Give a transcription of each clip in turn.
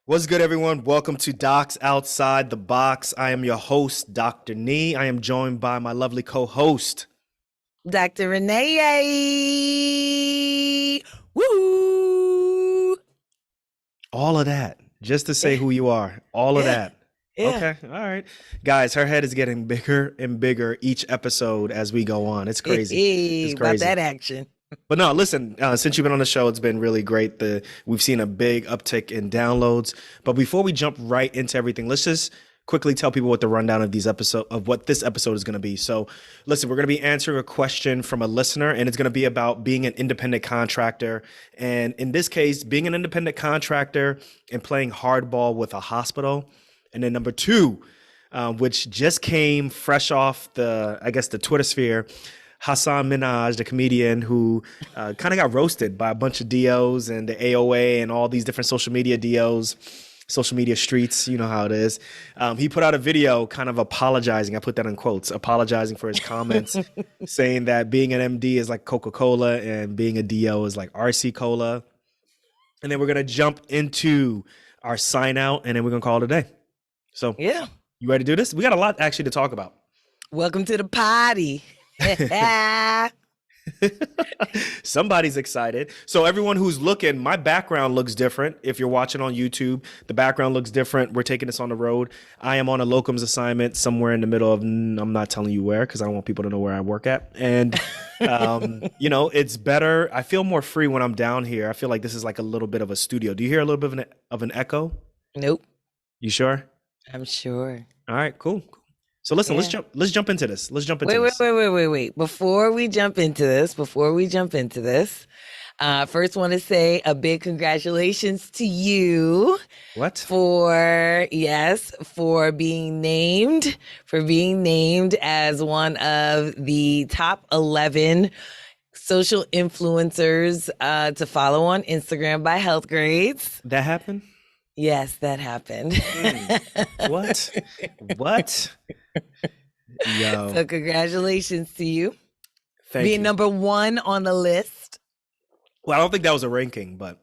What's good, everyone? Welcome to Docs Outside the Box. I am your host, Dr. Nee. I am joined by my lovely co-host, Dr. Renee. Woo! all of that, just to say who you are. All of that. Yeah. Okay, all right. Guys, her head is getting bigger and bigger each episode as we go on. It's crazy. It's About crazy. that action. But no, listen, since you've been on the show, it's been really great. We've seen a big uptick in downloads. But before we jump right into everything, let's just quickly tell people what the rundown of what this episode is going to be. So listen, we're going to be answering a question from a listener, and it's going to be about being an independent contractor. And in this case, being an independent contractor and playing hardball with a hospital. And then number two, which just came fresh off the Twitter sphere, Hasan Minhaj, the comedian who kind of got roasted by a bunch of DOs and the AOA and all these different social media DOs, social media streets, you know how it is. He put out a video kind of apologizing, I put that in quotes, apologizing for his comments, saying that being an MD is like Coca-Cola and being a DO is like RC Cola. And then we're going to jump into our sign out, and then we're going to call it a day. So Yeah. You ready to do this? We got a lot actually to talk about. Welcome to the party. Somebody's excited. So everyone who's looking, my background looks different. If you're watching on YouTube, the background looks different. We're taking this on the road. I am on a locums assignment somewhere in the middle of, I'm not telling you where, because I don't want people to know where I work at. And, it's better. I feel more free when I'm down here. I feel like this is like a little bit of a studio. Do you hear a little bit of an echo? Nope. You sure? I'm sure. All right, cool. So listen, let's jump into this. Let's jump into this. Wait. Before we jump into this, first want to say a big congratulations to you. What? For being named as one of the top 11 social influencers to follow on Instagram by Health Grades. That happened? Yes, that happened. What? Yo. So congratulations to you. Thank being you. number one on the list. Well, I don't think that was a ranking, but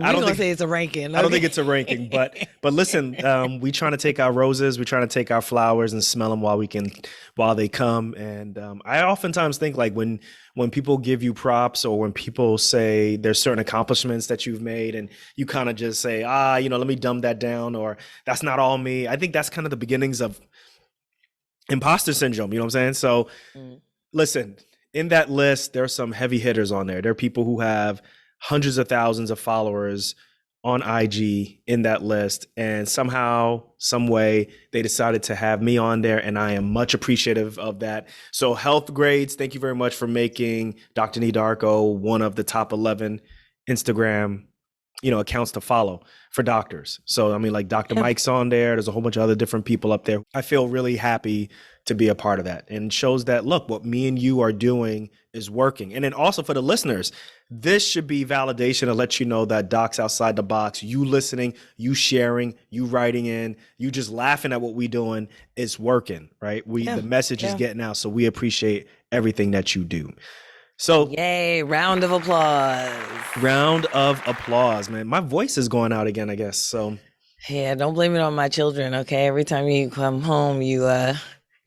I don't say it's a ranking. Okay? I don't think it's a ranking, but listen, we trying to take our roses, we trying to take our flowers and smell them while they come. And I oftentimes think like when people give you props or when people say there's certain accomplishments that you've made and you kind of just say, let me dumb that down, or that's not all me. I think that's kind of the beginnings of imposter syndrome. You know what I'm saying? So listen, in that list, there are some heavy hitters on there. There are people who have hundreds of thousands of followers on IG in that list. And somehow, some way, they decided to have me on there. And I am much appreciative of that. So Health Grades, thank you very much for making Dr. Nee Darko one of the top 11 Instagram accounts to follow for doctors. So, I mean, like Dr. Mike's on there. There's a whole bunch of other different people up there. I feel really happy to be a part of that, and shows that, look, what me and you are doing is working. And then also for the listeners, this should be validation to let you know that Docs Outside the Box, you listening, you sharing, you writing in, you just laughing at what we doing is working, right? The message is getting out. So we appreciate everything that you do. So yay, round of applause. Round of applause, man. My voice is going out again, I guess. So yeah, don't blame it on my children, okay? Every time you come home, you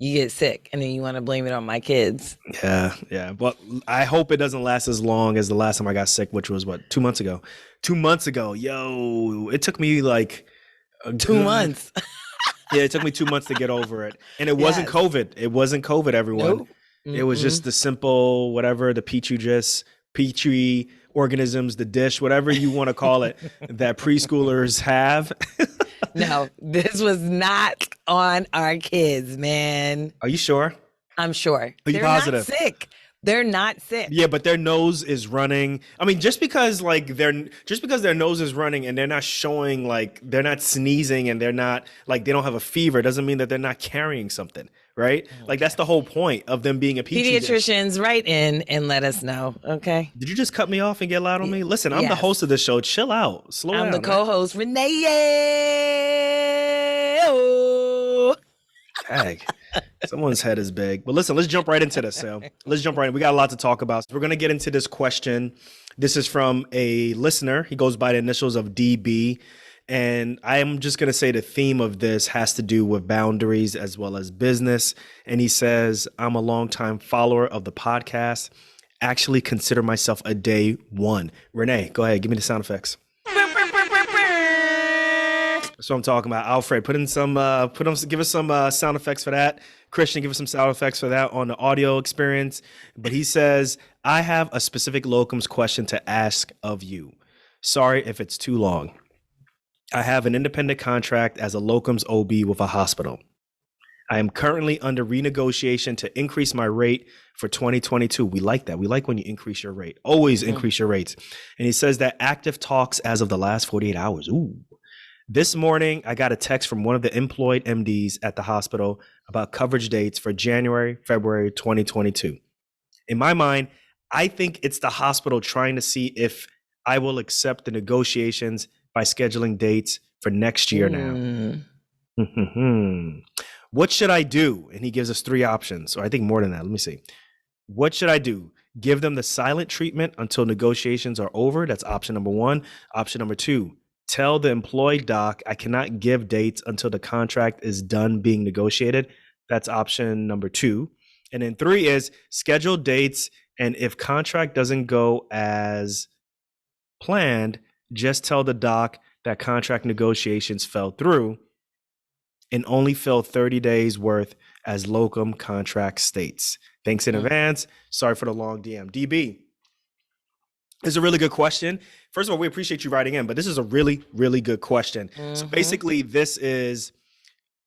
get sick, and then you want to blame it on my kids. Yeah. But I hope it doesn't last as long as the last time I got sick, which was 2 months ago. 2 months ago, yo, it took me like 2 months. Yeah, it took me 2 months to get over it, and it wasn't COVID. It wasn't COVID, everyone. Nope. It was just the simple whatever, the petri organisms, the dish, whatever you want to call it, that preschoolers have. No, this was not on our kids, man. Are you sure? I'm sure. Are you positive? Not sick. They're not sick. Yeah, but their nose is running. I mean, just because their nose is running and they're not showing, like, they're not sneezing and they're not, like, they don't have a fever, doesn't mean that they're not carrying something, right? Like, that's the whole point of them being a petri dish. Pediatricians, write in and let us know, okay? Did you just cut me off and get loud on me? Listen, I'm the host of this show. Chill out. Slow down. I'm the co-host, Renee. Tag. Someone's head is big. But listen, let's jump right into this. So let's jump right in. We got a lot to talk about. So we're going to get into this question. This is from a listener. He goes by the initials of DB. And I'm just going to say the theme of this has to do with boundaries as well as business. And he says, I'm a longtime follower of the podcast. Actually consider myself a day one. Renee, go ahead. Give me the sound effects. That's what I'm talking about. Alfred, give us some sound effects for that. Christian, give us some sound effects for that on the audio experience. But he says, I have a specific locums question to ask of you. Sorry if it's too long. I have an independent contract as a locums OB with a hospital. I am currently under renegotiation to increase my rate for 2022. We like that. We like when you increase your rate. Always increase your rates. And he says that active talks as of the last 48 hours. Ooh. This morning, I got a text from one of the employed MDs at the hospital about coverage dates for January, February 2022. In my mind, I think it's the hospital trying to see if I will accept the negotiations by scheduling dates for next year now. What should I do? And he gives us 3 options, or I think more than that. Let me see. What should I do? Give them the silent treatment until negotiations are over. That's option number 1. Option number 2, tell the employed doc I cannot give dates until the contract is done being negotiated. That's option number 2. And then 3 is schedule dates. And if contract doesn't go as planned, just tell the doc that contract negotiations fell through and only fill 30 days worth as locum contract states. Thanks in advance. Sorry for the long DM. DB, this is a really good question. First of all, we appreciate you writing in, but this is a really, really good question. So basically, this is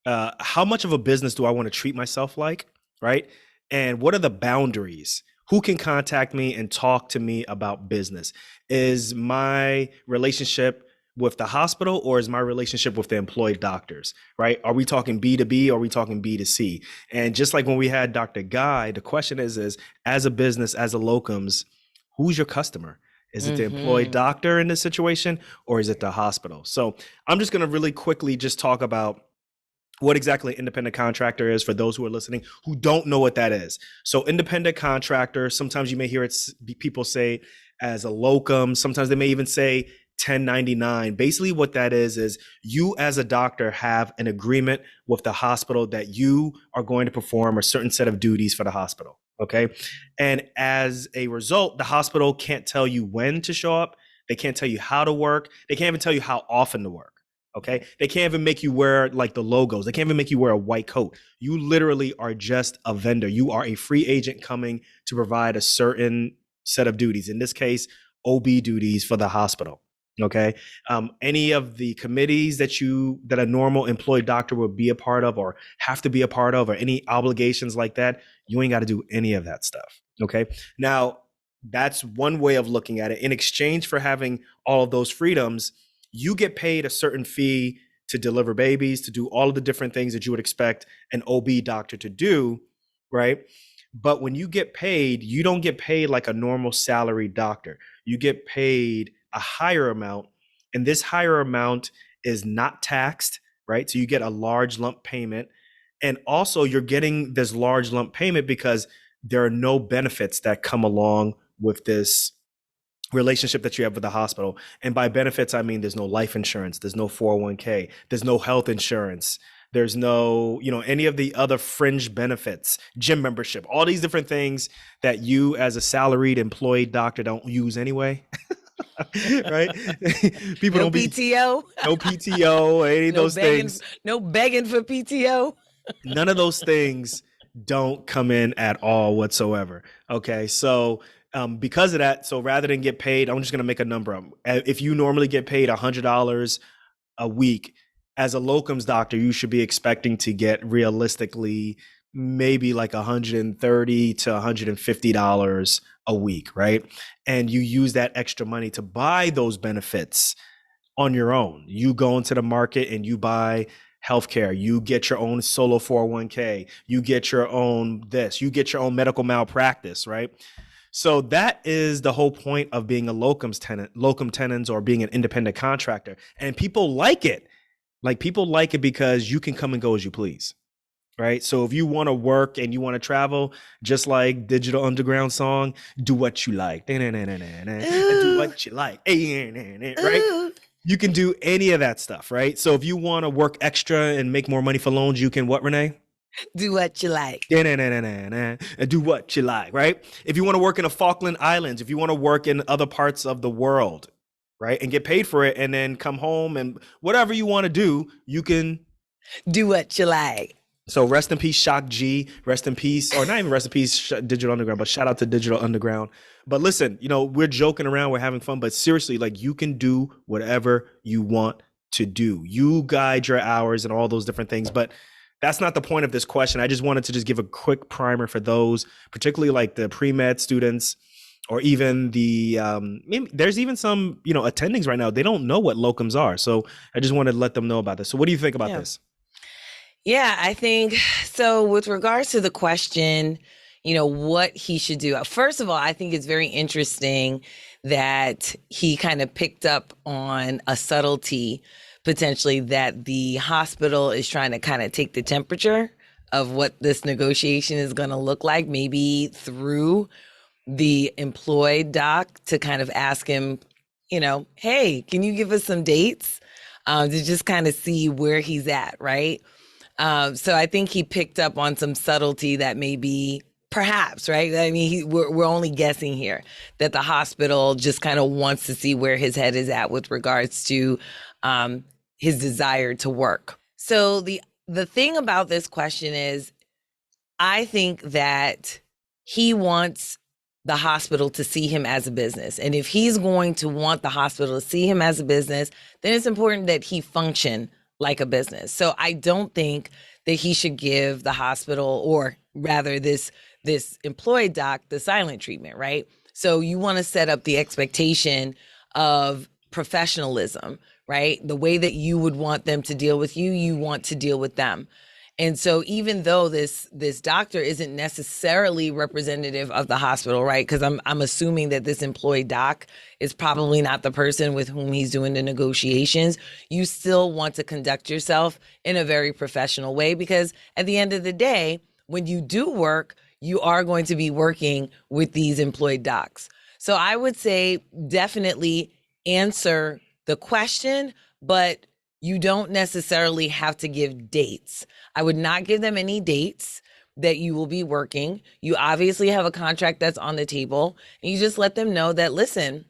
how much of a business do I want to treat myself like, right? And what are the boundaries? Who can contact me and talk to me about business? Is my relationship with the hospital or is my relationship with the employed doctors, right? Are we talking B2B or are we talking B2C? And just like when we had Dr. Guy, the question is as a business, as a locums, who's your customer? Is it the employed doctor in this situation or is it the hospital? So I'm just going to really quickly just talk about what exactly an independent contractor is for those who are listening who don't know what that is. So independent contractor, sometimes you may hear people say as a locum, sometimes they may even say 1099. Basically what that is you as a doctor have an agreement with the hospital that you are going to perform a certain set of duties for the hospital, okay? And as a result, the hospital can't tell you when to show up. They can't tell you how to work. They can't even tell you how often to work. Okay. They can't even make you wear like the logos. They can't even make you wear a white coat. You literally are just a vendor. You are a free agent coming to provide a certain set of duties. In this case, OB duties for the hospital. Okay. Any of the committees that a normal employed doctor would be a part of or have to be a part of, or any obligations like that, you ain't got to do any of that stuff. Okay. Now, that's one way of looking at it. In exchange for having all of those freedoms, you get paid a certain fee to deliver babies, to do all of the different things that you would expect an OB doctor to do, right? But when you get paid, you don't get paid like a normal salary doctor. You get paid a higher amount, and this higher amount is not taxed, right? So you get a large lump payment. And also you're getting this large lump payment because there are no benefits that come along with this relationship that you have with the hospital. And by benefits, I mean there's no life insurance, there's no 401k, there's no health insurance, there's no, any of the other fringe benefits, gym membership, all these different things that you as a salaried employed doctor don't use anyway. Right? People No don't be PTO. no PTO, any of those things. No begging for PTO. None of those things don't come in at all whatsoever. Okay. So because of that, so rather than get paid, I'm just going to make a number up. If you normally get paid $100 a week as a locums doctor, you should be expecting to get realistically maybe like $130 to $150 a week, right? And you use that extra money to buy those benefits on your own. You go into the market and you buy healthcare, you get your own solo 401k, you get your own you get your own medical malpractice, right? So that is the whole point of being a locum tenens, or being an independent contractor. And people like it. Like, people like it because you can come and go as you please, right? So if you want to work and you want to travel, just like Digital Underground song, do what you like. Do what you like. Right? You can do any of that stuff, right? So if you want to work extra and make more money for loans, you can what, Renee? Do what you like. And do what you like, right? If you want to work in the Falkland Islands, if you want to work in other parts of the world, right, and get paid for it, and then come home and whatever you want to do, you can. Do what you like. So rest in peace, Shock G. Rest in peace, or not even rest in peace, Digital Underground, but shout out to Digital Underground. But listen, we're joking around, we're having fun, but seriously, like you can do whatever you want to do. You guide your hours and all those different things, but that's not the point of this question. I just wanted to just give a quick primer for those, particularly like the pre-med students, or even the there's even some attendings right now. They don't know what locums are, so I just wanted to let them know about this. So, what do you think about this? Yeah, I think so. With regards to the question, what he should do. First of all, I think it's very interesting that he kind of picked up on a subtlety potentially that the hospital is trying to kind of take the temperature of what this negotiation is going to look like, maybe through the employed doc to kind of ask him, hey, can you give us some dates to just kind of see where he's at, right? So I think he picked up on some subtlety that maybe perhaps, right? I mean, we're only guessing here that the hospital just kind of wants to see where his head is at with regards to his desire to work. So the thing about this question is, I think that he wants the hospital to see him as a business. And if he's going to want the hospital to see him as a business, then it's important that he function like a business. So I don't think that he should give the hospital, or rather this employed doc, the silent treatment, right? So you want to set up the expectation of professionalism, right? The way that you would want them to deal with you, you want to deal with them. And so even though this doctor isn't necessarily representative of the hospital, right? Because I'm assuming that this employee doc is probably not the person with whom he's doing the negotiations. You still want to conduct yourself in a very professional way, because at the end of the day, when you do work, you are going to be working with these employed docs. So I would say definitely answer the question, but you don't necessarily have to give dates. I would not give them any dates that you will be working. You obviously have a contract that's on the table, and you just let them know that, listen,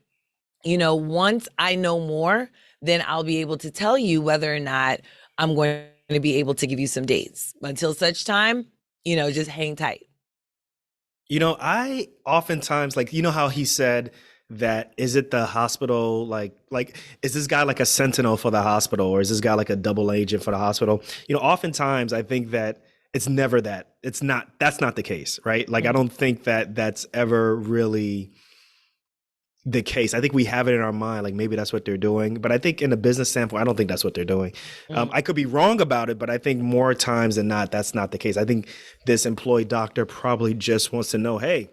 once I know more, then I'll be able to tell you whether or not I'm going to be able to give you some dates. But until such time, just hang tight. I oftentimes, like, how he said that, is it the hospital, like is this guy like a sentinel for the hospital, or is this guy like a double agent for the hospital? Oftentimes I think that it's never that. That's not the case, right? Like, I don't think that that's ever really the case. I think we have it in our mind, like maybe that's what they're doing. But I think in a business standpoint, I don't think that's what they're doing. I could be wrong about it, but I think more times than not, that's not the case. I think this employee doctor probably just wants to know, hey,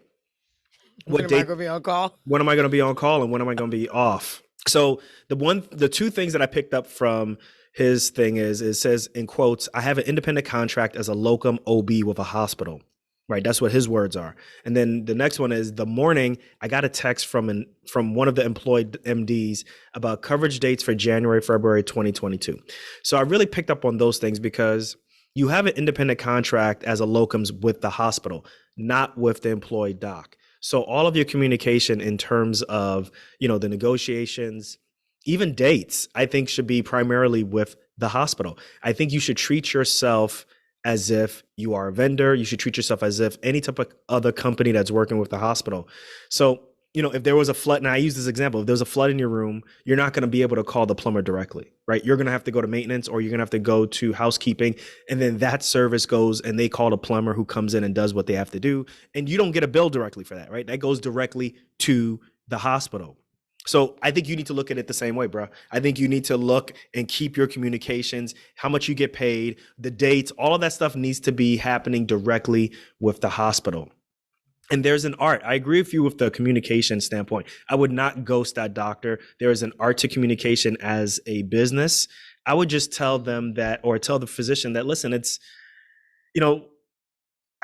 when am I going to be on call? When am I going to be on call, and when am I going to be off? So the two things that I picked up from his thing is, it says in quotes, I have an independent contract as a locum OB with a hospital. Right, that's what his words are. And then the next one is, the morning I got a text from one of the employed MDs about coverage dates for January, February 2022. So I really picked up on those things, because you have an independent contract as a locums with the hospital, not with the employed doc. So all of your communication in terms of, the negotiations, even dates, I think should be primarily with the hospital. I think you should treat yourself as if you are a vendor. You should treat yourself as if any type of other company that's working with the hospital. So, if there was a flood, and I use this example, if there's a flood in your room, you're not going to be able to call the plumber directly, right? You're going to have to go to maintenance, or you're going to have to go to housekeeping. And then that service goes and they call a plumber who comes in and does what they have to do. And you don't get a bill directly for that, right? That goes directly to the hospital. So I think you need to look at it the same way, bro. I think you need to look and keep your communications, how much you get paid, the dates, all of that stuff needs to be happening directly with the hospital. And there's an art. I agree with you with the communication standpoint. I would not ghost that doctor. There is an art to communication as a business. I would just tell them that, or tell the physician that, listen, it's,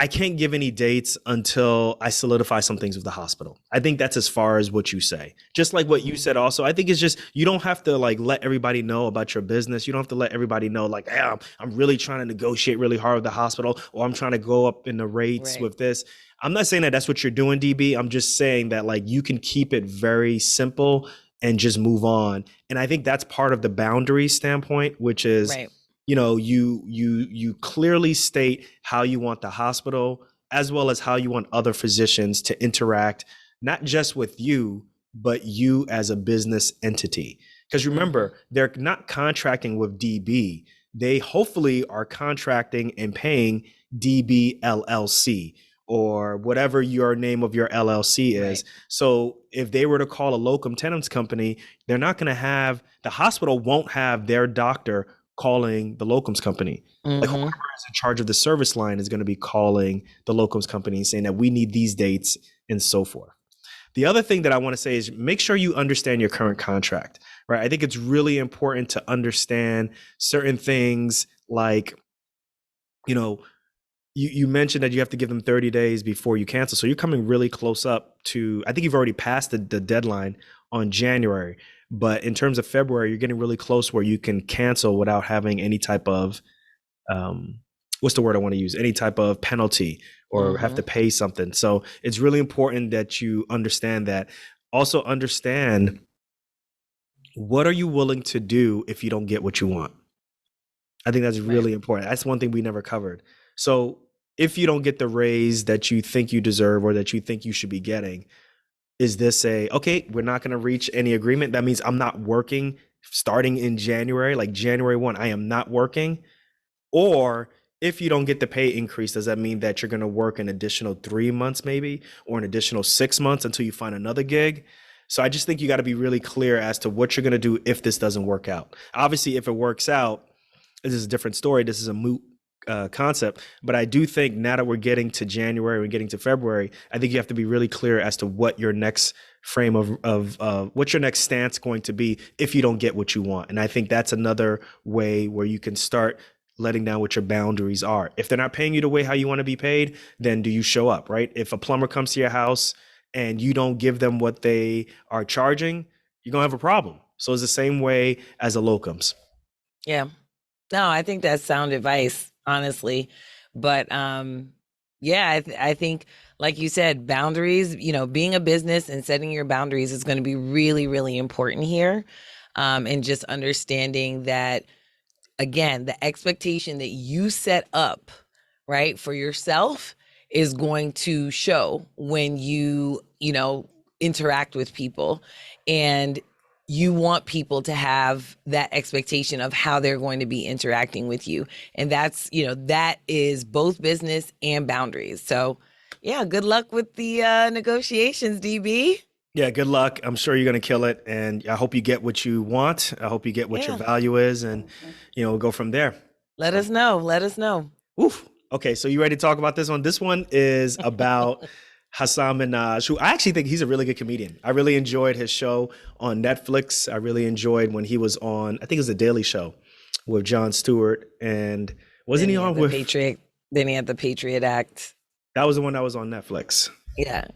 I can't give any dates until I solidify some things with the hospital. I think that's as far as what you say. Just like what you said also, I think it's just, you don't have to like let everybody know about your business. You don't have to let everybody know like, hey, I'm really trying to negotiate really hard with the hospital, or I'm trying to go up in the rates Right. with this. I'm not saying that that's what you're doing, DB. I'm just saying that like you can keep it very simple and just move on. And I think that's part of the boundary standpoint, which is, Right. you clearly state how you want the hospital as well as how you want other physicians to interact, not just with you, but you as a business entity. Because Mm-hmm. remember, they're not contracting with DB. They hopefully are contracting and paying DB LLC or whatever your name of your LLC Right. is. So if they were to call a locum tenens company, they're not going to have, the hospital won't have their doctor calling the locums company. Like whoever Mm-hmm. is in charge of the service line is going to be calling the locums company saying that we need these dates and so forth. The other thing that I want to say is make sure you understand your current contract, right? I think it's really important to understand certain things like, you know, you mentioned that you have to give them 30 days before you cancel. So you're coming really close up to, I think you've already passed the deadline on January. But in terms of February, you're getting really close where you can cancel without having any type of, what's the word I want to use? Any type of penalty or have Mm-hmm. to pay something. So it's really important that you understand that. Also understand, what are you willing to do if you don't get what you want? I think that's Right. really important. That's one thing we never covered. So if you don't get the raise that you think you deserve or that you think you should be getting, is this a, okay, we're not going to reach any agreement? That means I'm not working starting in January, like January 1, I am not working. Or if you don't get the pay increase, does that mean that you're going to work an additional 3 months maybe, or an additional 6 months until you find another gig? So I just think you got to be really clear as to what you're going to do if this doesn't work out. Obviously, if it works out, this is a different story. This is a moot concept. But I do think now that we're getting to January, we're getting to February, I think you have to be really clear as to what your next frame of what's your next stance going to be if you don't get what you want. And I think that's another way where you can start letting down what your boundaries are. If they're not paying you the way how you want to be paid, then do you show up, right? If a plumber comes to your house and you don't give them what they are charging, you're going to have a problem. So it's the same way as a locums. Yeah. No, I think that's sound advice, honestly. But yeah, I think, like you said, boundaries, being a business and setting your boundaries is going to be really, really important here. And just understanding that, again, the expectation that you set up, right, for yourself is going to show when interact with people. And you want people to have that expectation of how they're going to be interacting with you. And that is both business and boundaries. So, yeah, good luck with the negotiations, DB. Yeah, good luck. I'm sure you're going to kill it. And I hope you get what you want. I hope you get what your Yeah. value is, and, we'll go from there. Let So, us know. Let us know. oof. Okay, so you ready to talk about this one? This one is about Hasan Minhaj, who I actually think he's a really good comedian. I really enjoyed his show on Netflix. I really enjoyed when he was on, I think it was The Daily Show with Jon Stewart. And wasn't Then he he had on the with, Patriot. Then he had the Patriot Act. that was the one that was on Netflix. Yeah.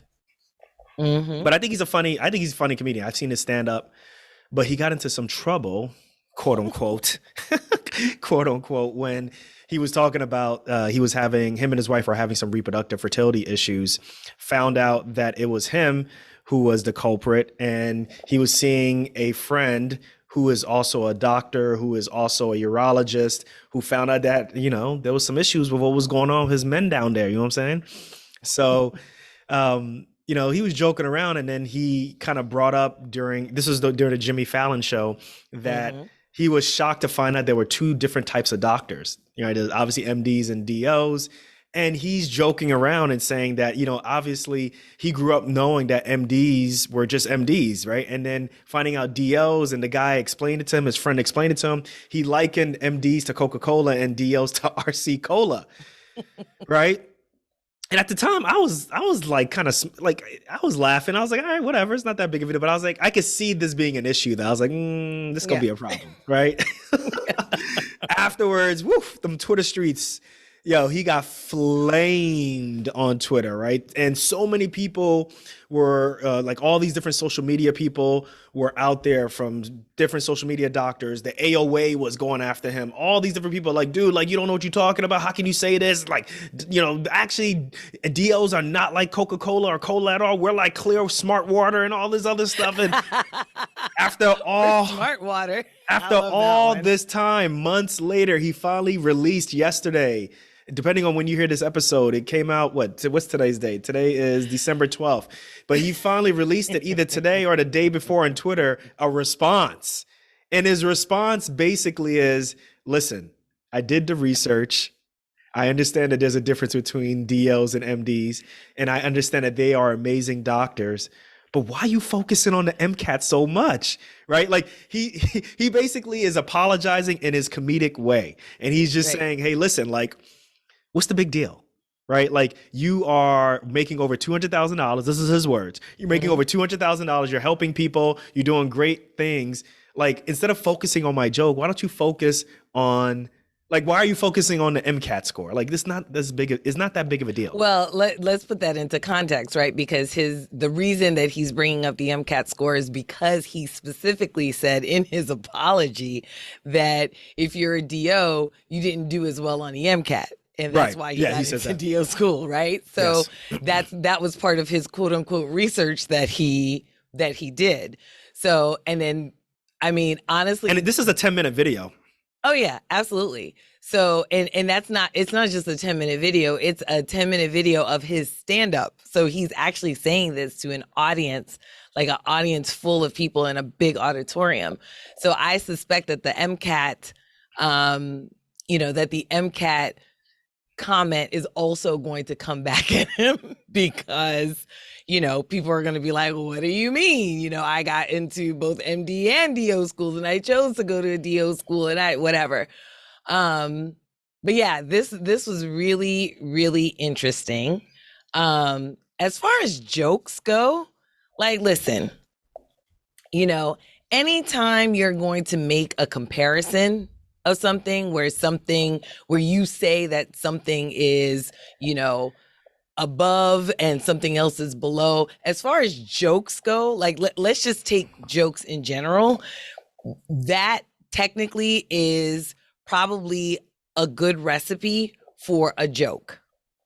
Mm-hmm. But I think he's a funny comedian. I've seen his stand up, but he got into some trouble, quote unquote, quote unquote, when he was talking about he was having, him and his wife were having some reproductive fertility issues. Found out that it was him who was the culprit, and he was seeing a friend who is also a doctor, who is also a urologist, who found out that there was some issues with what was going on with his men down there. You know what I'm saying? So he was joking around, and then he kind of brought up during the Jimmy Fallon show that Mm-hmm. he was shocked to find out there were two different types of doctors. There's obviously MDs and DOs. And he's joking around and saying that, obviously he grew up knowing that MDs were just MDs, right? And then finding out DOs, and the guy explained it to him, his friend explained it to him. He likened MDs to Coca-Cola and DOs to RC Cola, right? And at the time, I was like kind of like, I was laughing. I was like, all right, whatever. It's not that big of a deal. But I was like, I could see this being an issue. That I was like, this is gonna Yeah. be a problem, right? Afterwards, woof, them Twitter streets, Yo, he got flamed on Twitter, right? And so many people were like all these different social media people were out there from different social media doctors. The AOA was going after him. All these different people like, dude, like you don't know what you're talking about. How can you say this? Like, actually DOs are not like Coca-Cola or cola at all. We're like clear smart water and all this other stuff. And after all Smart water. after all this time, months later, he finally released yesterday. Depending on when you hear this episode, it came out, what's today's date? Today is December 12th. But he finally released it either today or the day before on Twitter, a response. And his response basically is, listen, I did the research. I understand that there's a difference between DOs and MDs, and I understand that they are amazing doctors. But why are you focusing on the MCAT so much? Right? Like he basically is apologizing in his comedic way. And he's just saying, hey, listen, like, what's the big deal? Right? Like you are making over $200,000. This is his words. You're making over $200,000. You're helping people. You're doing great things. Like instead of focusing on my joke, why don't you focus on like why are you focusing on the MCAT score? Like this not this big. It's not that big of a deal. Well, let's put that into context, right? Because the reason that he's bringing up the MCAT score is because he specifically said in his apology that if you're a DO, you didn't do as well on the MCAT. And that's why he got into DO school, right? So that was part of his quote unquote research that he did. So, and then, I mean, honestly. And this is a 10-minute video. Oh yeah, absolutely. So, and it's not just a 10-minute video, it's a 10-minute video of his stand-up. So he's actually saying this to an audience, like an audience full of people in a big auditorium. So I suspect that the MCAT, that the MCAT comment is also going to come back at him because, people are going to be like, well, what do you mean? I got into both MD and DO schools and I chose to go to a DO school and whatever. But yeah, this was really, really interesting. As far as jokes go, like, listen, anytime you're going to make a comparison of something where you say that something is, above and something else is below, as far as jokes go, like let's just take jokes in general. That technically is probably a good recipe for a joke,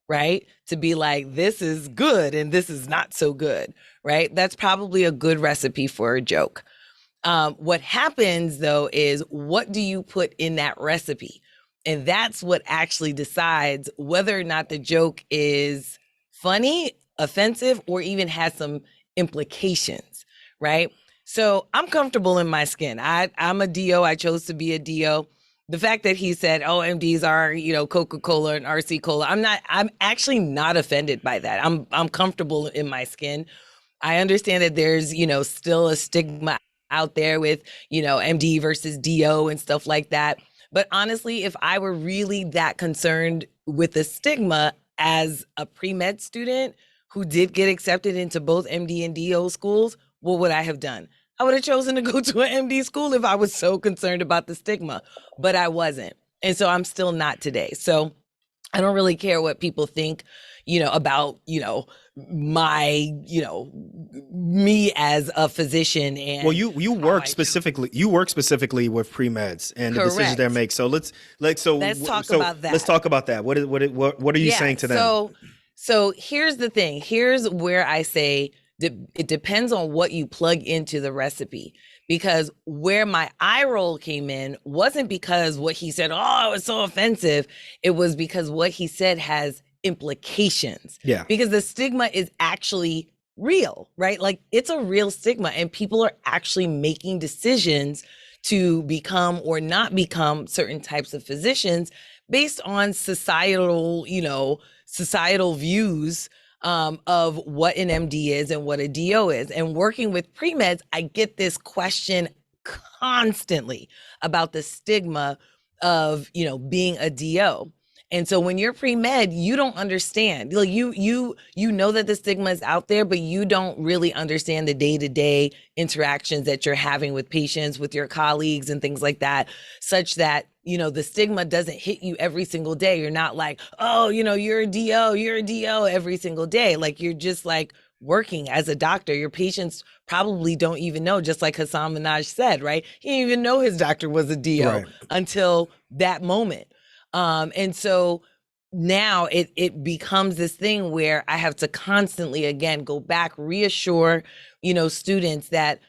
right? To be like, this is good and this is not so good, right? That's probably a good recipe for a joke. What happens though is what do you put in that recipe? And that's what actually decides whether or not the joke is funny, offensive, or even has some implications, right? So I'm comfortable in my skin. I'm a DO. I chose to be a DO. The fact that he said, oh, MDs are, Coca-Cola and RC Cola, I'm actually not offended by that. I'm comfortable in my skin. I understand that there's, still a stigma out there with, MD versus DO and stuff like that. But honestly, if I were really that concerned with the stigma as a pre-med student who did get accepted into both MD and DO schools, what would I have done? I would have chosen to go to an MD school if I was so concerned about the stigma, but I wasn't. And so I'm still not today. So I don't really care what people think, about, my, me as a physician. And well, you work specifically with pre-meds and the decisions they make. So let's talk about that. Let's talk about that. What are you saying to them? So here's the thing. Here's where I say it depends on what you plug into the recipe. Because where my eye roll came in wasn't because what he said, oh, it was so offensive. It was because what he said has implications. Yeah. Because the stigma is actually real, right? Like it's a real stigma and people are actually making decisions to become or not become certain types of physicians based on societal views of what an MD is and what a DO is. And working with pre-meds, I get this question constantly about the stigma of, being a DO. And so when you're pre-med, you don't understand. Like you know that the stigma is out there, but you don't really understand the day-to-day interactions that you're having with patients, with your colleagues and things like that, such that the stigma doesn't hit you every single day. You're not like, oh, you're a DO every single day. Like you're just like working as a doctor. Your patients probably don't even know, just like Hasan Minhaj said, right? He didn't even know his doctor was a DO Right. until that moment. And so now it becomes this thing where I have to constantly, again, go back, reassure, students that,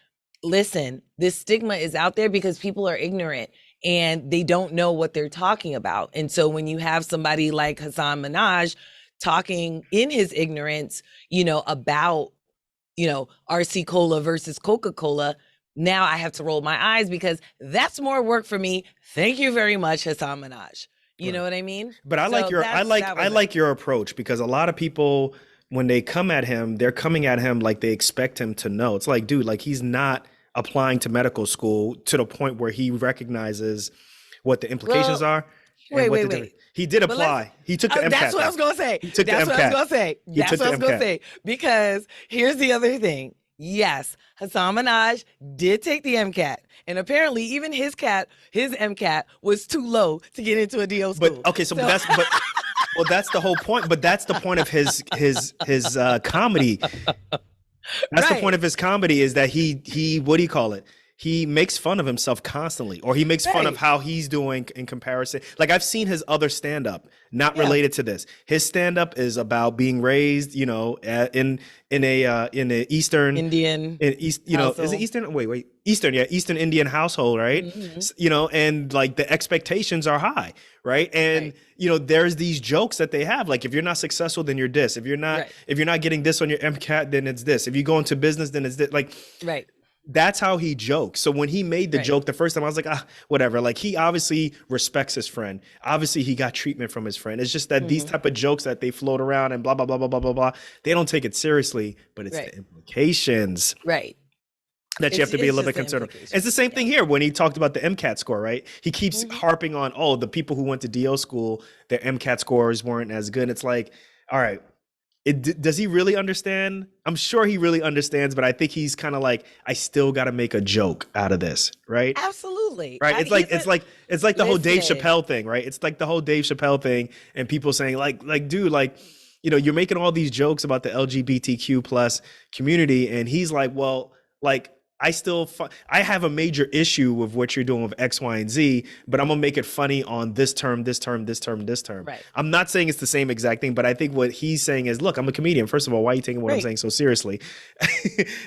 listen, this stigma is out there because people are ignorant and they don't know what they're talking about. And so when you have somebody like Hasan Minhaj talking in his ignorance, about, RC Cola versus Coca-Cola, now I have to roll my eyes because that's more work for me. Thank you very much, Hasan Minhaj. You know what I mean? But I like your approach, because a lot of people, when they come at him, they're coming at him like they expect him to know. It's like, dude, like he's not applying to medical school to the point where he recognizes what the implications are. Wait. He did apply. He took the MCAT. That's what I was going to say. He took the MCAT. That's what I was going to say. Because here's the other thing. Yes, Hasan Minhaj did take the MCAT. And apparently even his MCAT was too low to get into a DO school. But okay, so that's well, that's the whole point. But that's the point of his comedy. That's the point of his comedy, is that he what do you call it? He makes fun of himself constantly, or he makes fun of how he's doing in comparison. Like, I've seen his other stand-up, not related to this. His stand-up is about being raised, in a Eastern Indian, is it Eastern? Wait, Eastern, Eastern Indian household, right? Mm-hmm. And like the expectations are high, right? And there's these jokes that they have, like, if you're not successful, then you're this. If you're not getting this on your MCAT, then it's this. If you go into business, then it's this. Like, right. That's how he jokes. So when he made the joke the first time, I was like, whatever. Like, he obviously respects his friend. Obviously, he got treatment from his friend. It's just that these type of jokes that they float around and blah, blah, blah, blah, blah, blah, blah, they don't take it seriously, but it's the implications. Right. That you have to be a little bit concerned of. It's the same thing here when he talked about the MCAT score, right? He keeps harping on, the people who went to DO school, their MCAT scores weren't as good. It's like, all right. Does he really understand? I'm sure he really understands, but I think he's kind of like, I still got to make a joke out of this, right? Absolutely. Right. It's like the whole Dave Chappelle thing, right? It's like the whole Dave Chappelle thing, and people saying like, dude, like, you're making all these jokes about the LGBTQ plus community, and he's like, well, like, I have a major issue with what you're doing with X, Y, and Z, but I'm gonna make it funny on this term, this term, this term, this term. Right. I'm not saying it's the same exact thing, but I think what he's saying is, look, I'm a comedian. First of all, why are you taking what I'm saying so seriously?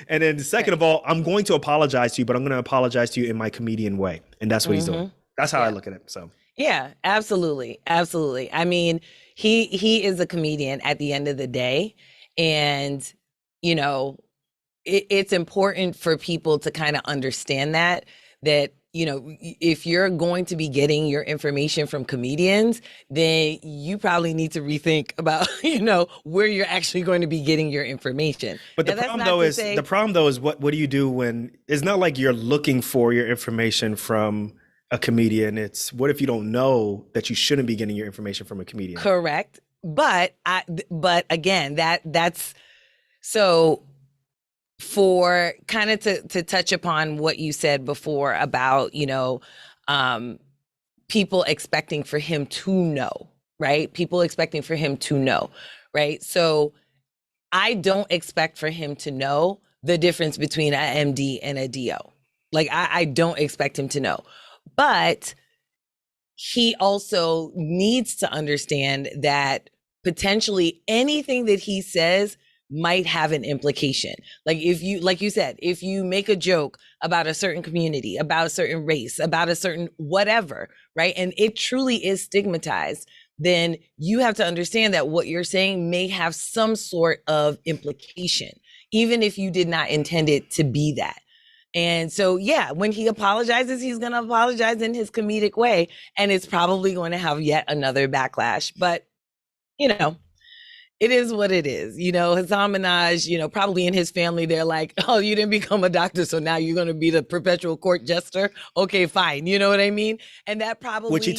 And then second of all, I'm going to apologize to you, but I'm going to apologize to you in my comedian way. And that's what he's doing. That's how I look at it. So yeah, absolutely. Absolutely. I mean, he is a comedian at the end of the day. And, it's important for people to kind of understand that, if you're going to be getting your information from comedians, then you probably need to rethink about, where you're actually going to be getting your information. But the problem though is what do you do when it's not like you're looking for your information from a comedian? It's what if you don't know that you shouldn't be getting your information from a comedian? Correct. But again, that's so. For kind of to touch upon what you said before about, people expecting for him to know, right? People expecting for him to know, right? So I don't expect for him to know the difference between an MD and a DO. Like, I don't expect him to know. But he also needs to understand that potentially anything that he says might have an implication. Like you said, if you make a joke about a certain community, about a certain race, about a certain whatever, right? And it truly is stigmatized, then you have to understand that what you're saying may have some sort of implication, even if you did not intend it to be that. And so, when he apologizes, he's going to apologize in his comedic way, and it's probably going to have yet another backlash. But, it is what it is. Hasan Minhaj, probably in his family, they're like, oh, you didn't become a doctor, so now you're going to be the perpetual court jester. Okay, fine. You know what I mean? And that probably which he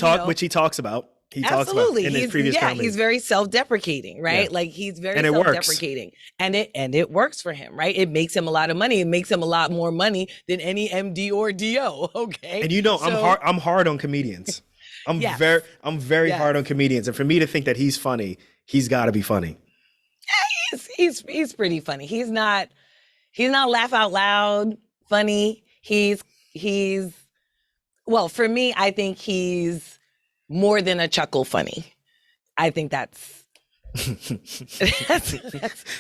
talks about. He talks about Absolutely. in his He's previous yeah, comedy. he's very self-deprecating, right? Yeah. Like he's very And it works. self-deprecating. And it works for him, right? It makes him a lot of money. It makes him a lot more money than any MD or DO. Okay. And you know, So I'm hard on comedians. yes. I'm very Yes. hard on comedians. And for me to think that he's funny, he's got to be funny. He's pretty funny. He's not laugh out loud funny. He's well, for me, I think he's more than a chuckle funny. I think that's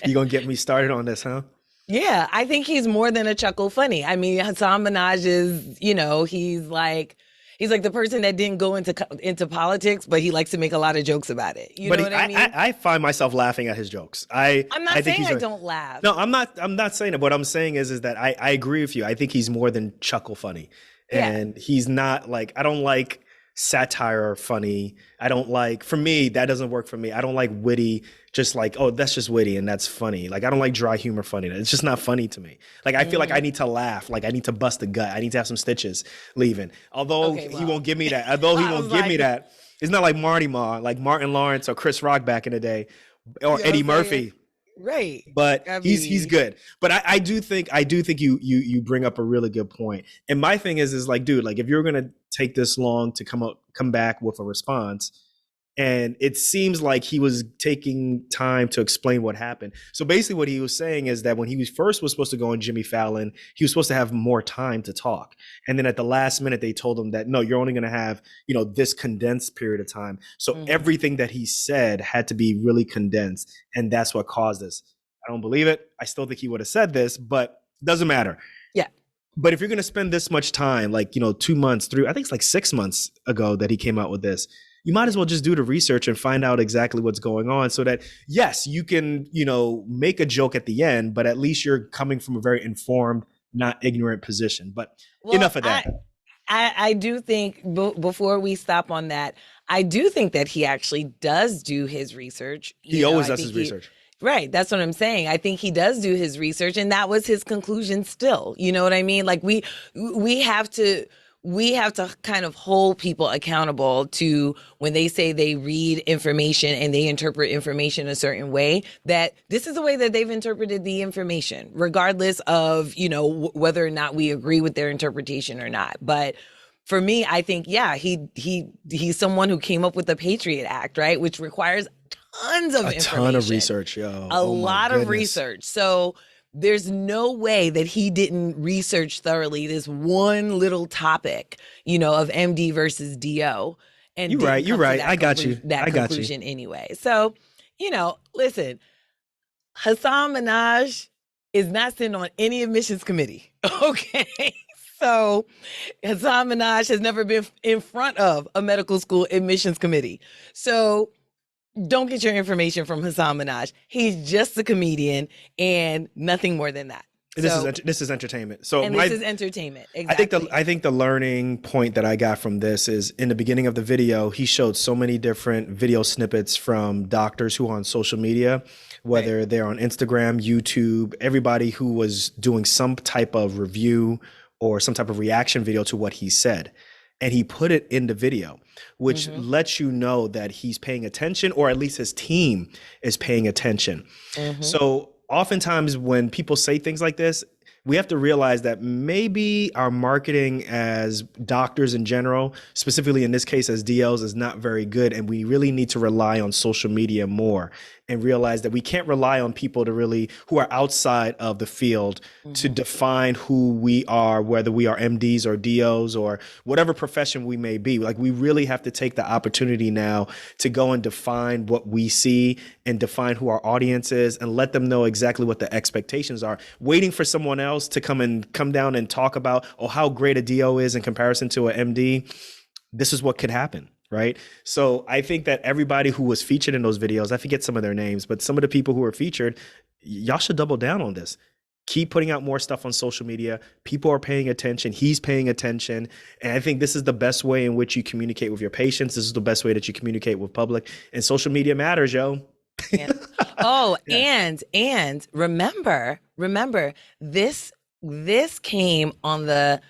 You gonna get me started on this, huh? yeah, I think he's more than a chuckle funny. I mean, Hasan Minhaj is, he's like the person that didn't go into politics, but he likes to make a lot of jokes about it. You But know what I mean? I find myself laughing at his jokes. I'm not think saying he's I don't laugh. No, I'm not saying it. What I'm saying is that I agree with you. I think he's more than chuckle funny. Yeah. And he's not like, I don't like satire funny. I don't like, for me, that doesn't work for me. I don't like witty, just like, oh, that's just witty and that's funny. Like, I don't like dry humor funny. It's just not funny to me. Like, I feel like I need to laugh. Like, I need to bust a gut. I need to have some stitches leaving. Although he won't give me that. Although he won't give me that. It's not like Marty Ma, like Martin Lawrence or Chris Rock back in the day, or Eddie Murphy. Right. But he's good. But I do think you bring up a really good point. And my thing is like, dude, like if you're gonna take this long to come back with a response, and it seems like he was taking time to explain what happened. So basically what he was saying is that when he was supposed to go on Jimmy Fallon, he was supposed to have more time to talk. And then at the last minute, they told him that, no, you're only going to have, this condensed period of time. So everything that he said had to be really condensed. And that's what caused this. I don't believe it. I still think he would have said this, but it doesn't matter. Yeah. But if you're going to spend this much time, like, 2 months, I think it's like 6 months ago that he came out with this, you might as well just do the research and find out exactly what's going on so that, yes, you can, make a joke at the end, but at least you're coming from a very informed, not ignorant position. But enough of that. I do think before we stop on that, I do think that he actually does do his research. He always does his research. Right. That's what I'm saying. I think he does do his research, and that was his conclusion still. You know what I mean? Like we have to kind of hold people accountable to when they say they read information and they interpret information a certain way, that this is the way that they've interpreted the information, regardless of, whether or not we agree with their interpretation or not. But for me, I think, yeah, he's someone who came up with the Patriot Act, right? Which requires tons of information. A ton of research, yo. A lot of research. So there's no way that he didn't research thoroughly this one little topic, of MD versus DO. And you're right. I got you. That conclusion anyway. So, listen, Hasan Minhaj is not sitting on any admissions committee. Okay. So Hasan Minhaj has never been in front of a medical school admissions committee. So don't get your information from Hasan Minhaj. He's just a comedian and nothing more than that. This is entertainment. So this is entertainment. Exactly. I think the learning point that I got from this is in the beginning of the video, he showed so many different video snippets from doctors who are on social media, whether they're on Instagram, YouTube, everybody who was doing some type of review or some type of reaction video to what he said. And he put it in the video, which lets you know that he's paying attention, or at least his team is paying attention. So oftentimes when people say things like this, we have to realize that maybe our marketing as doctors in general, specifically in this case as DLs, is not very good. And we really need to rely on social media more and realize that we can't rely on people who are outside of the field to define who we are, whether we are MDs or DOs or whatever profession we may be. Like, we really have to take the opportunity now to go and define what we see and define who our audience is and let them know exactly what the expectations are. Waiting for someone else to come down and talk about, how great a DO is in comparison to an MD, this is what could happen. Right. So I think that everybody who was featured in those videos, I forget some of their names, but some of the people who were featured, y'all should double down on this. Keep putting out more stuff on social media. People are paying attention. He's paying attention. And I think this is the best way in which you communicate with your patients. This is the best way that you communicate with public. And social media matters, yo. Yeah. And remember, this came on the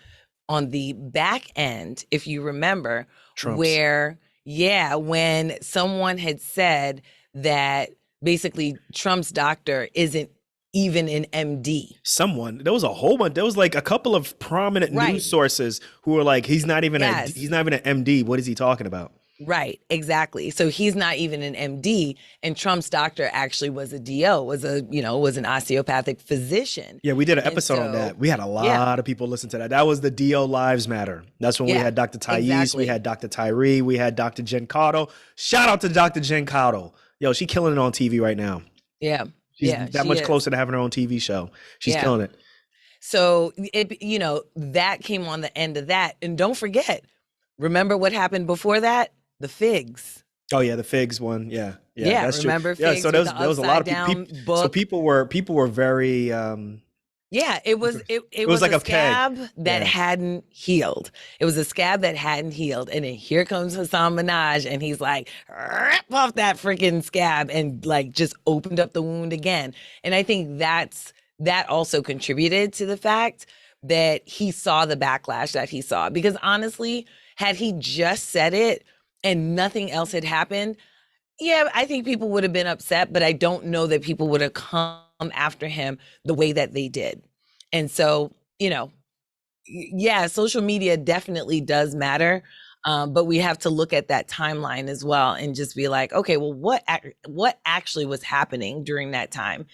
back end, if you remember, Trump's. where Yeah, when someone had said that basically Trump's doctor isn't even an MD. There was a whole bunch. There was like a couple of prominent Right. news sources who were like, he's Yes. not even an MD. What is he talking about? Right, exactly. So he's not even an MD, and Trump's doctor actually was a DO, was an osteopathic physician. Yeah, we did an And episode on so, that. We had a yeah, lot of people listen to that. That was the DO Lives Matter. That's when we yeah, had Dr. Thais, we exactly. had Dr. Tyree, we had Dr. Jen Cotto. Shout out to Dr. Jen Cotto. Yo, she killing it on TV right now. Yeah, She's yeah, that she much is. closer to having her own TV show. She's Yeah. killing it. So that came on the end of that. And don't forget, remember what happened before that? The figs. Oh yeah, the figs one. Yeah, yeah, Yeah, that's true. remember Yeah, so figs with the there was a lot upside of people. down So book? people were very. Yeah, it It was was like a okay, scab that yeah, hadn't healed. It was a scab that hadn't healed. And then here comes Hasan Minhaj and he's like, rip off that freaking scab and like just opened up the wound again. And I think that also contributed to the fact that he saw the backlash that he saw. Because honestly, had he just said it and nothing else had happened, yeah, I think people would have been upset, but I don't know that people would have come after him the way that they did. And so, yeah, social media definitely does matter. But we have to look at that timeline as well and just be like, okay, well, what actually was happening during that time?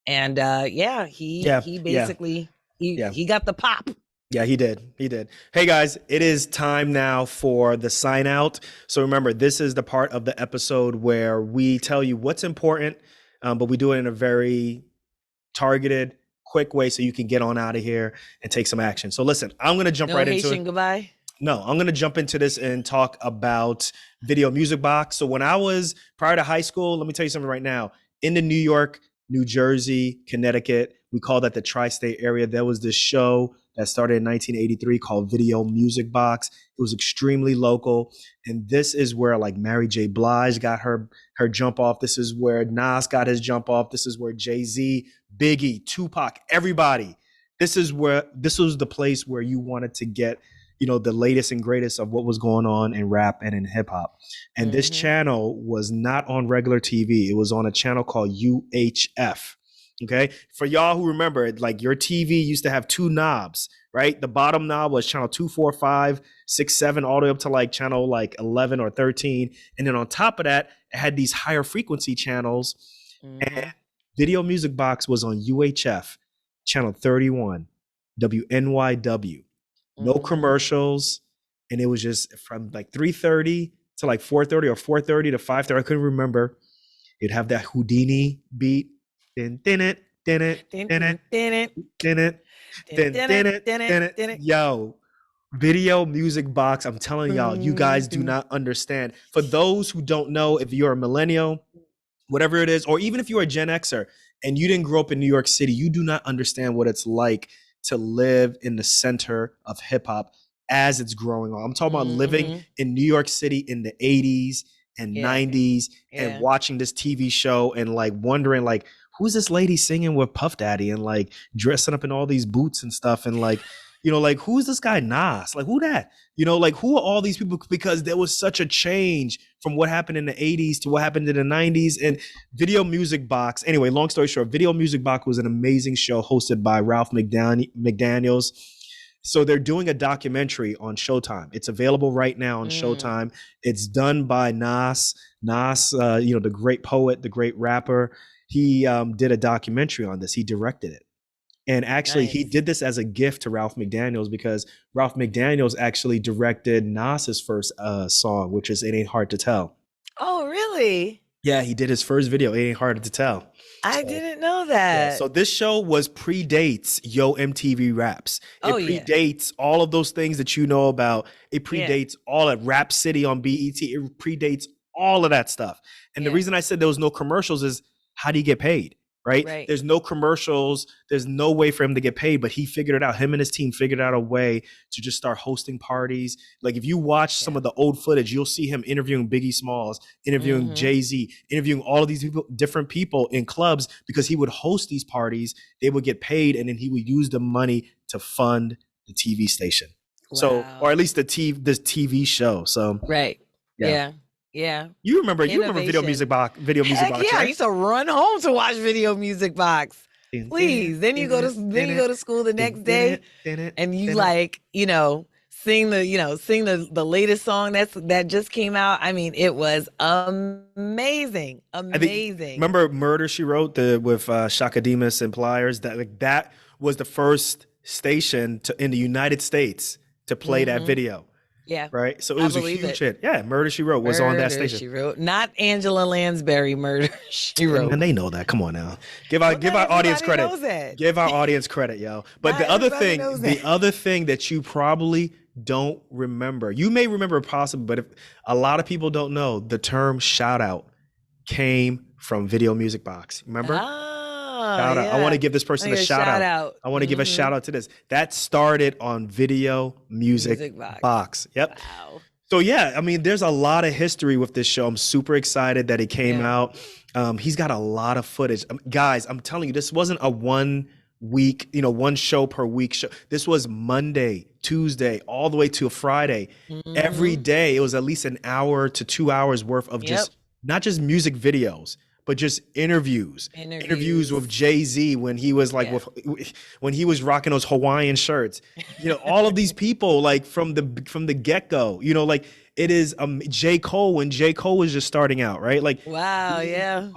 And yeah, yeah, he yeah, basically yeah. he got the pop. Yeah, he did. He did. Hey guys, it is time now for the sign out. So remember, this is the part of the episode where we tell you what's important, but we do it in a very targeted, quick way so you can get on out of here and take some action. So listen, I'm going to jump No right into it. Haitian goodbye. No, I'm going to jump into this and talk about Video Music Box. So when I was prior to high school, let me tell you something right now. In the New York, New Jersey, Connecticut, we call that the tri-state area. There was this show that started in 1983 called Video Music Box. It was extremely local, and this is where like Mary J. Blige got her jump off. This is where Nas got his jump off. This is where Jay-Z, Biggie, Tupac, everybody. This was the place where you wanted to get the latest and greatest of what was going on in rap and in hip hop. And this Mm-hmm. channel was not on regular TV. It was on a channel called UHF. Okay. For y'all who remember, like your TV used to have two knobs, right? The bottom knob was channel 2, 4, 5, 6, 7, all the way up to like channel like 11 or 13. And then on top of that, it had these higher frequency channels. And Mm-hmm. Video Music Box was on UHF, channel 31, WNYW. No Mm-hmm. commercials, and it was just from like 3:30 to like 4:30 or 4:30 to 5:30. I couldn't remember. It'd have that Houdini beat. Din it, din it, Dun, din dun, it, dun, it, din it, dun, dun, it, dun, it, din it. dun, it. Yo, Video Music Box. I'm telling y'all, you Boom, guys do boom. not understand. For those who don't know, if you're a millennial, whatever it is, or even if you're a Gen Xer and you didn't grow up in New York City, you do not understand what it's like to live in the center of hip hop as it's growing on. I'm talking about living Mm-hmm. in New York City in the 80s and Yeah, 90s and yeah, watching this TV show and like wondering like who's this lady singing with Puff Daddy and like dressing up in all these boots and stuff and like like who's this guy Nas? Like who that? Like who are all these people? Because there was such a change from what happened in the 80s to what happened in the 90s. And Video Music Box, anyway, long story short, Video Music Box was an amazing show hosted by Ralph McDaniels. So they're doing a documentary on Showtime. It's available right now on mm, Showtime. It's done by Nas. Nas, the great poet, the great rapper. He did a documentary on this. He directed it. And actually, he nice. did this as a gift to Ralph McDaniels because Ralph McDaniels actually directed Nas's first song, which is "It Ain't Hard to Tell." Oh, really? Yeah, he did his first video. It ain't hard to tell. I So didn't know yeah, that. so this show was predates Yo MTV Raps. Oh, It yeah, predates all of those things that you know about. It yeah, predates all of Rap City on BET. It predates all of that stuff. And the yeah, reason I said there was no commercials is how do you get paid? Right? right. There's no commercials. There's no way for him to get paid, but he figured it out. Him and his team figured out a way to just start hosting parties. Like if you watch some Yeah. of the old footage, you'll see him interviewing Biggie Smalls, interviewing Mm-hmm. Jay-Z, interviewing all of these people, different people in clubs because he would host these parties. They would get paid, and then he would use the money to fund the TV station. So, or Wow. at least this TV show. So, Right. Yeah. Yeah. Yeah. You remember Innovation. Video Music Heck Box, yeah. I right? used to run home to watch Video Music Box. Dun, dun, Please. dun, Then you go to school the dun, next dun, day dun, and you dun. like, sing the latest song that just came out. I mean, it was amazing. I think Amazing. remember Murder She Wrote with Shaka Demus and Pliers. That was the first station in the United States to play that Hmm. video, Yeah. right? So it I was a believe huge it. hit. Yeah, Murder She Wrote was on that Murder, station. She Wrote. Not Angela Lansbury, Murder, She Yeah, Wrote. man, they know that. Come on now, Well, give not our audience everybody credit. knows that. Give our audience credit, yo. But Not everybody knows the that. other thing that you probably don't remember, you may remember possibly, but if a lot of people don't know, the term shout out came from Video Music Box. Remember? Oh, Shout out. I want to yeah. give this person Like a a shout shout out. out. I want to give a shout out to this. That started on Video Music Music Box. Box. Yep. Wow. So yeah, I mean, there's a lot of history with this show. I'm super excited that it came Yeah. out. He's got a lot of footage. Guys, I'm telling you, this wasn't a 1 week, one show per week show. This was Monday, Tuesday, all the way to a Friday. Every Mhm. day, it was at least an hour to 2 hours worth of Yep. just not just music videos, but just interviews. Interviews with Jay-Z when he was like Yeah. when he was rocking those Hawaiian shirts. All of these people like from the get-go, like it is J. Cole when J. Cole was just starting out, right? Like Wow, yeah.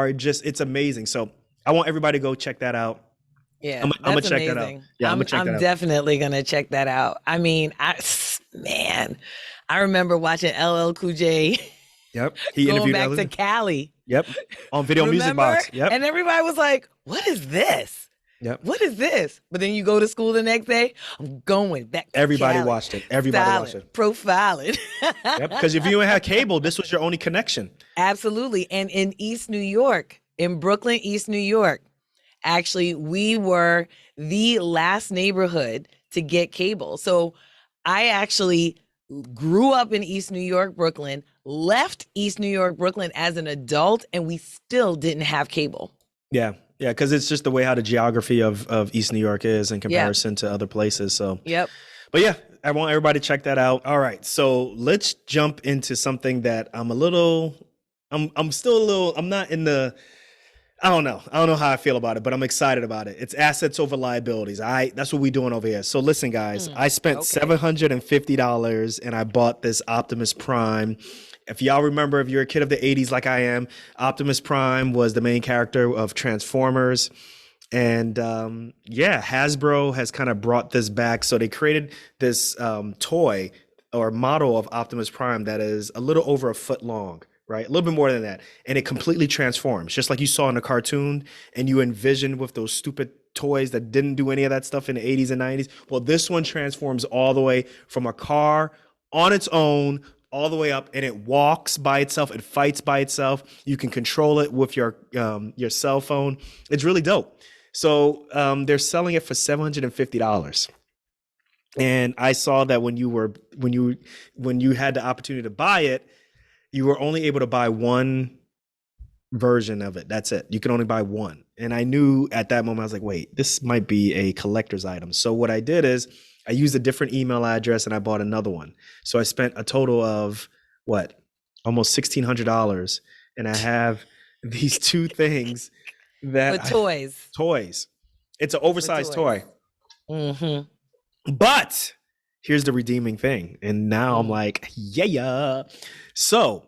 it's amazing. So I want everybody to go check that out. Yeah. I'm gonna That's check that out. amazing. Yeah, I'm gonna check that I'm out. definitely gonna check that out. I mean, man, I remember watching LL Cool J Yep. He going interviewed back to Ellen. Cali. Yep. On Video Music Remember? Box. Yep. And everybody was like, what is this? Yep. What is this? But then you go to school the next day, I'm going back to Everybody Cali, watched it. Everybody watched it. profiling. Yep. Because if you didn't have cable, this was your only connection. Absolutely. And in East New York, in Brooklyn, East New York, actually, we were the last neighborhood to get cable. So I actually grew up in East New York, Brooklyn, left East New York, Brooklyn as an adult, and we still didn't have cable. Yeah. Yeah. Because it's just the way how the geography of East New York is in comparison to other places. So, Yep. but yeah, I want everybody to check that out. All right. So let's jump into something that I'm still a little, I'm not in the, I don't know how I feel about it, but I'm excited about it. It's assets over liabilities. That's what we're doing over here. So listen, guys, I spent $750 and I bought this Optimus Prime. If y'all remember, if you're a kid of the 80s like I am, Optimus Prime was the main character of Transformers. And Hasbro has kind of brought this back. So they created this toy or model of Optimus Prime that is a little over a foot long. Right? A little bit more than that. And it completely transforms, just like you saw in the cartoon and you envisioned with those stupid toys that didn't do any of that stuff in the 80s and 90s. Well, this one transforms all the way from a car on its own, all the way up, and it walks by itself. It fights by itself. You can control it with your cell phone. It's really dope. So they're selling it for $750. And I saw that when you had the opportunity to buy it, you were only able to buy one version of it. That's it. You can only buy one. And I knew at that moment, I was like, wait, this might be a collector's item. So what I did is I used a different email address and I bought another one. So I spent a total of almost $1,600. And I have these two things that toys. It's an oversized toy. Mm-hmm. But here's the redeeming thing. And now I'm like, yeah. So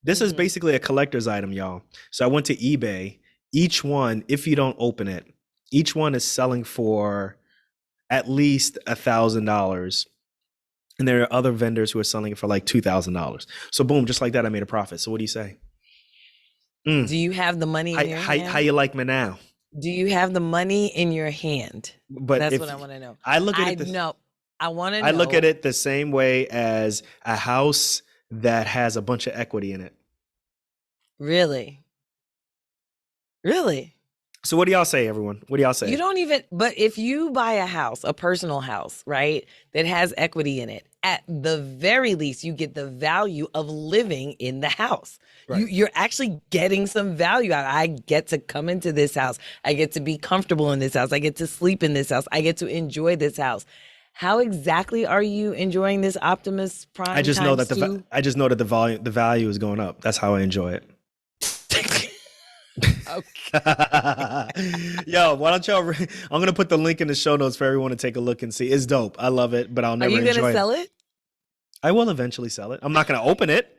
this is basically a collector's item, y'all. So I went to eBay. Each one, if you don't open it, each one is selling for at least $1,000. And there are other vendors who are selling it for like $2,000. So boom, just like that, I made a profit. So what do you say? Do you have the money in your hand? How you like me now? Do you have the money in your hand? But that's what I want to know. I look at it. I want to know. I look at it the same way as a house that has a bunch of equity in it. Really? Really? So what do y'all say, everyone? What do y'all say? You don't even, but if you buy a house, a personal house, right, that has equity in it, at the very least, you get the value of living in the house. Right. You're actually getting some value out. I get to come into this house. I get to be comfortable in this house. I get to sleep in this house. I get to enjoy this house. How exactly are you enjoying this Optimus I Prime just know that times two? I just know that the value is going up. That's how I enjoy it. Okay. Yo, why don't y'all? I'm gonna put the link in the show notes for everyone to take a look and see. It's dope. I love it, but I'll Are never you going to enjoy it. sell it? I will eventually sell it. I'm not gonna open it,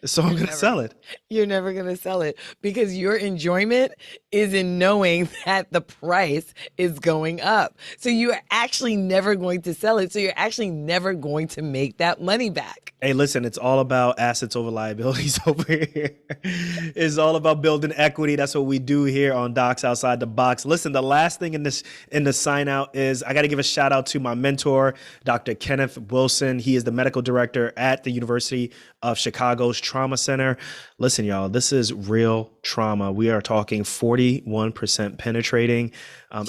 so I'm You're gonna never sell it. you're never going to sell it because your enjoyment is in knowing that the price is going up. So you're actually never going to sell it. So you're actually never going to make that money back. Hey, listen, it's all about assets over liabilities over here. It's all about building equity. That's what we do here on Docs Outside the Box. Listen, the last thing in the sign out is I got to give a shout out to my mentor, Dr. Kenneth Wilson. He is the medical director at the University of Chicago's Trauma Center. Listen, y'all, this is real trauma. We are talking 41% penetrating.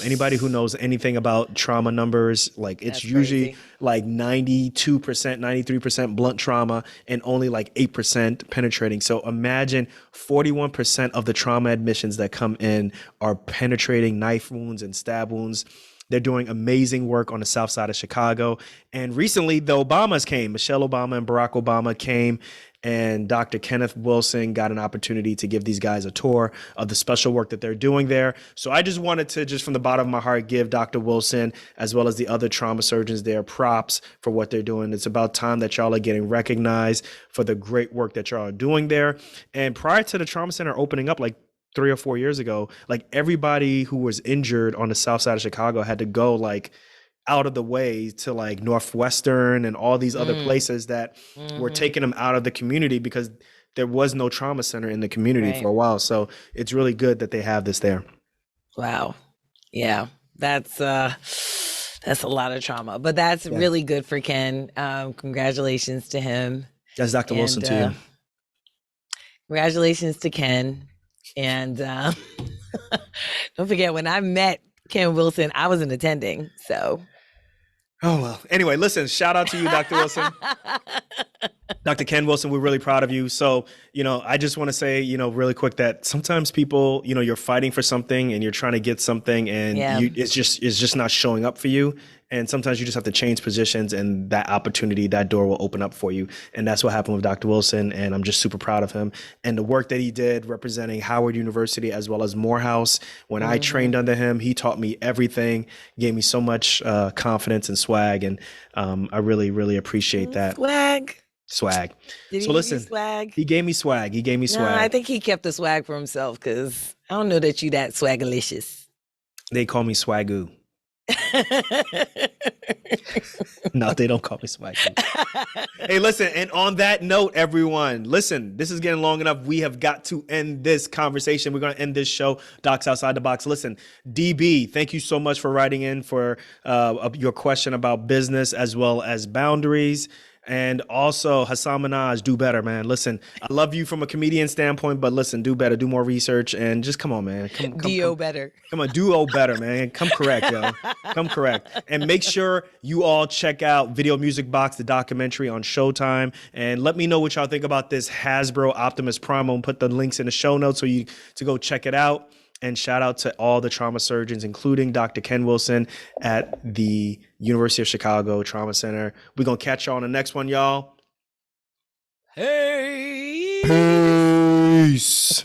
Anybody who knows anything about trauma numbers, like it's That's usually crazy. like 92%, 93% blunt trauma and only like 8% penetrating. So imagine 41% of the trauma admissions that come in are penetrating knife wounds and stab wounds. They're doing amazing work on the south side of Chicago. And recently, the Obamas came. Michelle Obama and Barack Obama came, and Dr. Kenneth Wilson got an opportunity to give these guys a tour of the special work that they're doing there. So I just wanted to, just from the bottom of my heart, give Dr. Wilson, as well as the other trauma surgeons there, props for what they're doing. It's about time that y'all are getting recognized for the great work that y'all are doing there. And prior to the trauma center opening up, like 3 or 4 years ago, like everybody who was injured on the south side of Chicago had to go like out of the way to like Northwestern and all these other Mm, places that were hmm. taking them out of the community because there was no trauma center in the community for Right. a while. So it's really good that they have this there. Wow. Yeah. That's a lot of trauma, but that's Yeah. really good for Ken. Congratulations to him. That's Dr. Wilson And to you. congratulations to Ken. And don't forget, when I met Ken Wilson, I wasn't attending. So, Oh, well. Anyway, listen, shout out to you, Dr. Wilson. Dr. Ken Wilson, we're really proud of you. So, I just want to say, really quick that sometimes people, you're fighting for something and you're trying to get something and yeah. it's just not showing up for you. And sometimes you just have to change positions and that opportunity, that door will open up for you. And that's what happened with Dr. Wilson. And I'm just super proud of him and the work that he did representing Howard University as well as Morehouse. When I trained under him, he taught me everything, gave me so much confidence and swag. And I really, really appreciate that. Swag. Did he So give you listen, swag? he gave me swag. He gave me No, I swag. think he kept the swag for himself because I don't know that you that swagalicious. They call me Swagoo. No, they don't call me Swagoo. Hey, listen, and on that note, everyone, listen, this is getting long enough. We have got to end this conversation. We're going to end this show, Docs Outside the Box. Listen, DB, thank you so much for writing in for your question about business as well as boundaries. And also, Hasan Minhaj, do better, man. Listen, I love you from a comedian standpoint, but listen, do better, do more research, and just come on, man. Do better. Come on, do better, man. Come correct, yo. Come correct. And make sure you all check out Video Music Box, the documentary on Showtime. And let me know what y'all think about this Hasbro Optimus Prime. I'm gonna put the links in the show notes so you to go check it out. And shout out to all the trauma surgeons, including Dr. Ken Wilson at the University of Chicago Trauma Center. We're going to catch y'all on the next one, y'all. Hey. Peace.